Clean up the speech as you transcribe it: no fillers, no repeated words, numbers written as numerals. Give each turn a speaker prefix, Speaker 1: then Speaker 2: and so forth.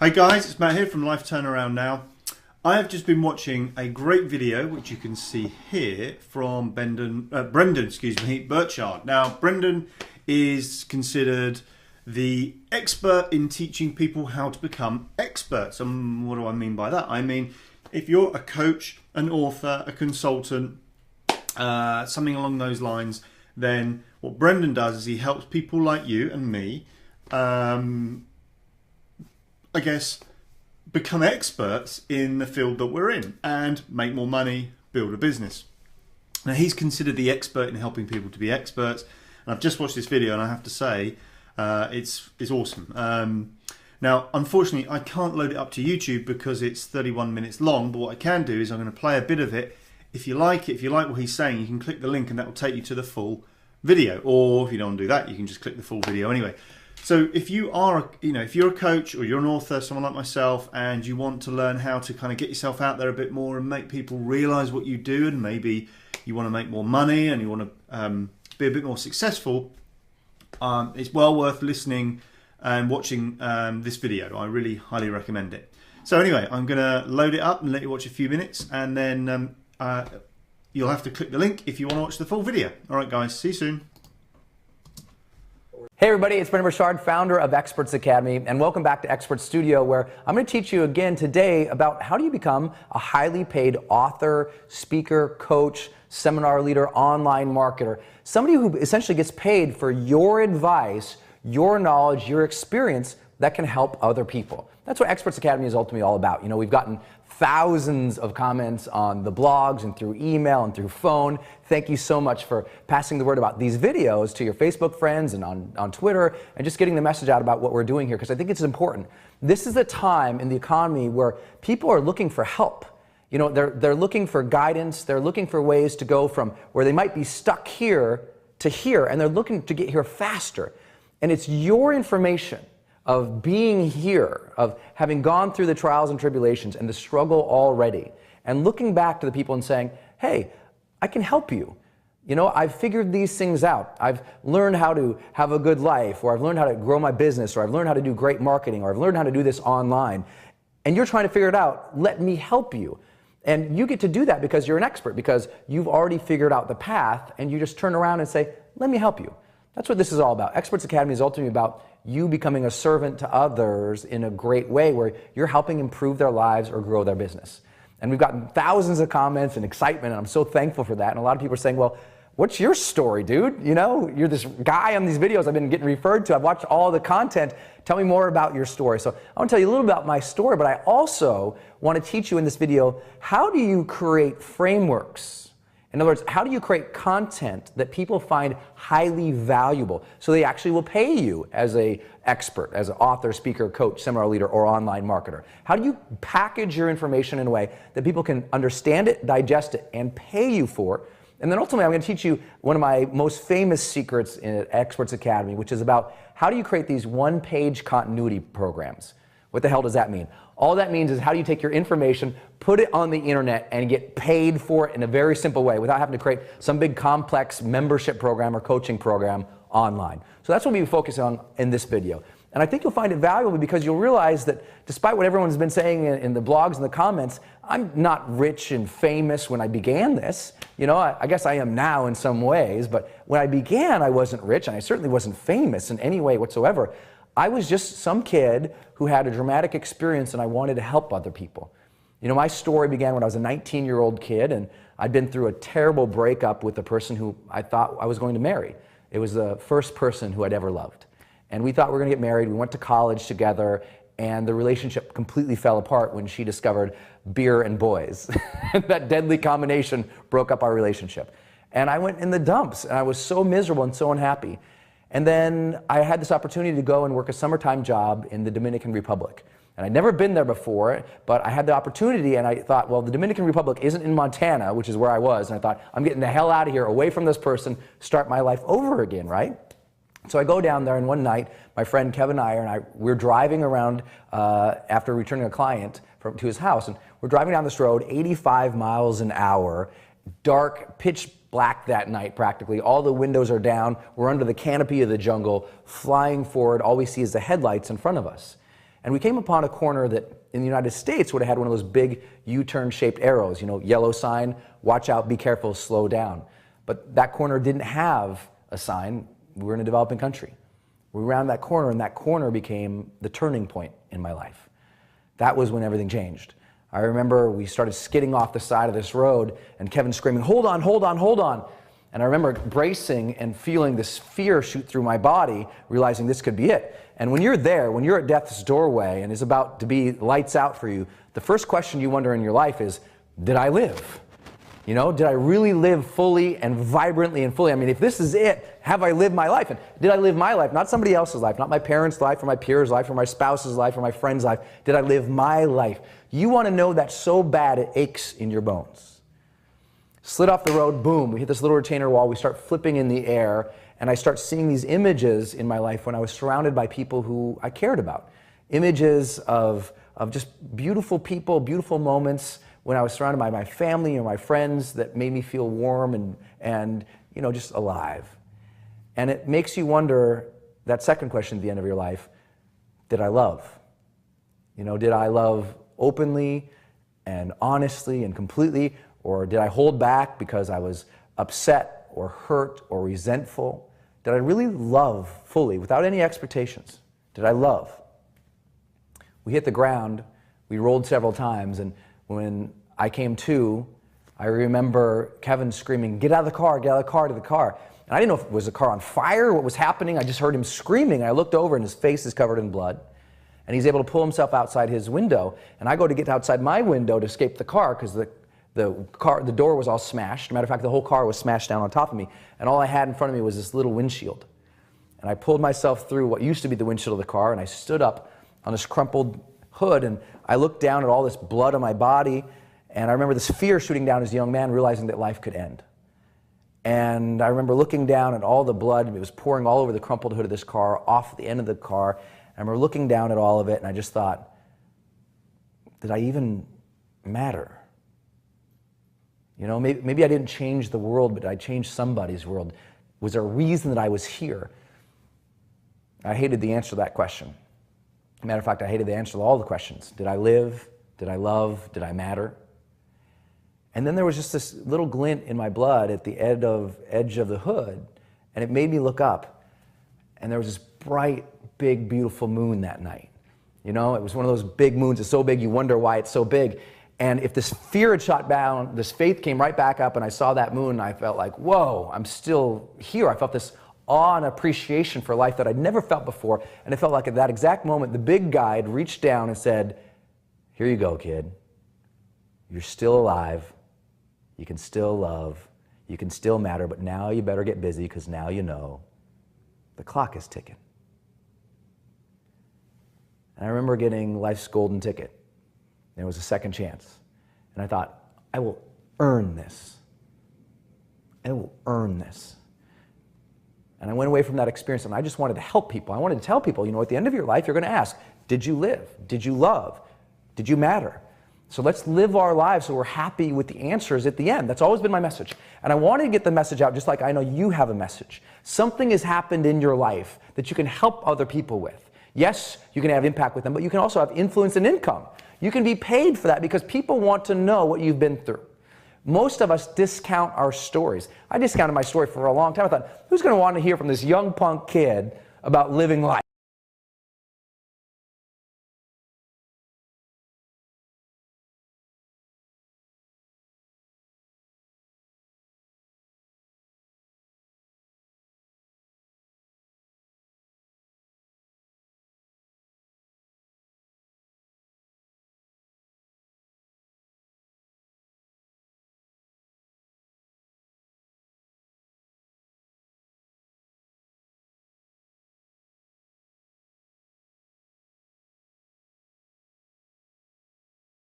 Speaker 1: Hey guys, it's Matt here from Life Turnaround Now. I have just been watching a great video, which you can see here, from Brendon Burchard. Now, Brendon is considered the expert in teaching people how to become experts. And what do I mean by that? I mean, if you're a coach, an author, a consultant, something along those lines, then what Brendon does is he helps people like you and me, I guess, become experts in the field that we're in and make more money, build a business. Now, he's considered the expert in helping people to be experts. And I've just watched this video and I have to say, it's awesome. Now, unfortunately, I can't load it up to YouTube because it's 31 minutes long, but what I can do is I'm going to play a bit of it. If you like it, if you like what he's saying, you can click the link and that will take you to the full video. Or if you don't want to do that, you can just click the full video anyway. So if you are, if you're a coach or you're an author, someone like myself, and you want to learn how to kind of get yourself out there a bit more and make people realize what you do, and maybe you want to make more money and you want to be a bit more successful, it's well worth listening and watching this video. I really highly recommend it. So anyway, I'm going to load it up and let you watch a few minutes, and then you'll have to click the link if you want to watch the full video. All right, guys, see you soon.
Speaker 2: Hey everybody, it's Brendon Burchard, founder of Experts Academy, and welcome back to Expert Studio, where I'm going to teach you again today about how do you become a highly paid author, speaker, coach, seminar leader, online marketer, somebody who essentially gets paid for your advice, your knowledge, your experience that can help other people. That's what Experts Academy is ultimately all about. We've gotten thousands of comments on the blogs and through email and through phone. Thank you so much for passing the word about these videos to your Facebook friends and on Twitter, and just getting the message out about what we're doing here, because I think it's important. This is a time in the economy where people are looking for help. They're looking for guidance. They're looking for ways to go from where they might be stuck here to here, and they're looking to get here faster. And it's your information of being here, of having gone through the trials and tribulations and the struggle already, and looking back to the people and saying, hey, I can help you. I've figured these things out. I've learned how to have a good life, or I've learned how to grow my business, or I've learned how to do great marketing, or I've learned how to do this online. And you're trying to figure it out. Let me help you. And you get to do that because you're an expert, because you've already figured out the path, and you just turn around and say, let me help you. That's what this is all about. Experts Academy is ultimately about you becoming a servant to others in a great way, where you're helping improve their lives or grow their business. And we've gotten thousands of comments and excitement, and I'm so thankful for that. And a lot of people are saying, well, what's your story, dude? You're this guy on these videos I've been getting referred to. I've watched all the content. Tell me more about your story. So I want to tell you a little about my story, but I also want to teach you in this video, how do you create frameworks? In other words, how do you create content that people find highly valuable so they actually will pay you as an expert, as an author, speaker, coach, seminar leader, or online marketer? How do you package your information in a way that people can understand it, digest it, and pay you for it? And then ultimately, I'm going to teach you one of my most famous secrets in Experts Academy, which is about how do you create these one-page continuity programs. What the hell does that mean? All that means is how do you take your information, put it on the internet, and get paid for it in a very simple way without having to create some big complex membership program or coaching program online. So that's what we focus on in this video. And I think you'll find it valuable because you'll realize that despite what everyone's been saying in the blogs and the comments, I'm not rich and famous when I began this. I guess I am now in some ways, but when I began, I wasn't rich, and I certainly wasn't famous in any way whatsoever. I was just some kid who had a dramatic experience, and I wanted to help other people. My story began when I was a 19-year-old kid, and I'd been through a terrible breakup with the person who I thought I was going to marry. It was the first person who I'd ever loved. And we thought we were going to get married. We went to college together, and the relationship completely fell apart when she discovered beer and boys. That deadly combination broke up our relationship. And I went in the dumps, and I was so miserable and so unhappy. And then I had this opportunity to go and work a summertime job in the Dominican Republic. And I'd never been there before, but I had the opportunity, and I thought, well, the Dominican Republic isn't in Montana, which is where I was, and I thought, I'm getting the hell out of here, away from this person, start my life over again, right? So I go down there, and one night, my friend Kevin and we're driving around after returning a client to his house, and we're driving down this road, 85 miles an hour, dark, pitch black that night practically. All the windows are down. We're under the canopy of the jungle, flying forward. All we see is the headlights in front of us. And we came upon a corner that in the United States would have had one of those big U-turn shaped arrows, yellow sign, watch out, be careful, slow down. But that corner didn't have a sign. We were in a developing country. We ran that corner, and that corner became the turning point in my life. That was when everything changed. I remember we started skidding off the side of this road, and Kevin screaming, hold on, hold on, hold on. And I remember bracing and feeling this fear shoot through my body, realizing this could be it. And when you're there, when you're at death's doorway and it's about to be lights out for you, the first question you wonder in your life is, did I live? Did I really live fully and vibrantly and fully? I mean, if this is it, have I lived my life? And did I live my life? Not somebody else's life, not my parents' life or my peers' life or my spouse's life or my friend's life. Did I live my life? You want to know that so bad it aches in your bones. Slid off the road, boom, we hit this little retainer wall, we start flipping in the air, and I start seeing these images in my life when I was surrounded by people who I cared about. Images of just beautiful people, beautiful moments when I was surrounded by my family or my friends that made me feel warm and just alive. And it makes you wonder, that second question at the end of your life, did I love? Did I love openly and honestly and completely? Or did I hold back because I was upset or hurt or resentful? Did I really love fully without any expectations? Did I love? We hit the ground, we rolled several times, and when I came to, I remember Kevin screaming, get out of the car, get out of the car, to the car. And I didn't know if it was the car on fire, what was happening. I just heard him screaming. I looked over and his face is covered in blood. And he's able to pull himself outside his window. And I go to get outside my window to escape the car because the door was all smashed. Matter of fact, the whole car was smashed down on top of me. And all I had in front of me was this little windshield. And I pulled myself through what used to be the windshield of the car, and I stood up on this crumpled hood, and I looked down at all this blood on my body, and I remember this fear shooting down as a young man, realizing that life could end. And I remember looking down at all the blood, and it was pouring all over the crumpled hood of this car, off the end of the car. I remember looking down at all of it, and I just thought, did I even matter? Maybe I didn't change the world, but I changed somebody's world. Was there a reason that I was here? I hated the answer to that question. Matter of fact, I hated the answer to all the questions. Did I live? Did I love? Did I matter? And then there was just this little glint in my blood at the edge of the hood, and it made me look up. And there was this bright, big, beautiful moon that night. It was one of those big moons. It's so big you wonder why it's so big. And if this fear had shot down, this faith came right back up, and I saw that moon, and I felt like, whoa, I'm still here. I felt this awe and appreciation for life that I'd never felt before. And it felt like at that exact moment, the big guide reached down and said, here you go, kid. You're still alive. You can still love. You can still matter, but now you better get busy because now you know the clock is ticking. And I remember getting life's golden ticket. There was a second chance. And I thought, I will earn this. I will earn this. And I went away from that experience, and I just wanted to help people. I wanted to tell people, at the end of your life, you're going to ask, did you live? Did you love? Did you matter? So let's live our lives so we're happy with the answers at the end. That's always been my message. And I wanted to get the message out just like I know you have a message. Something has happened in your life that you can help other people with. Yes, you can have impact with them, but you can also have influence and income. You can be paid for that because people want to know what you've been through. Most of us discount our stories. I discounted my story for a long time. I thought, who's going to want to hear from this young punk kid about living life?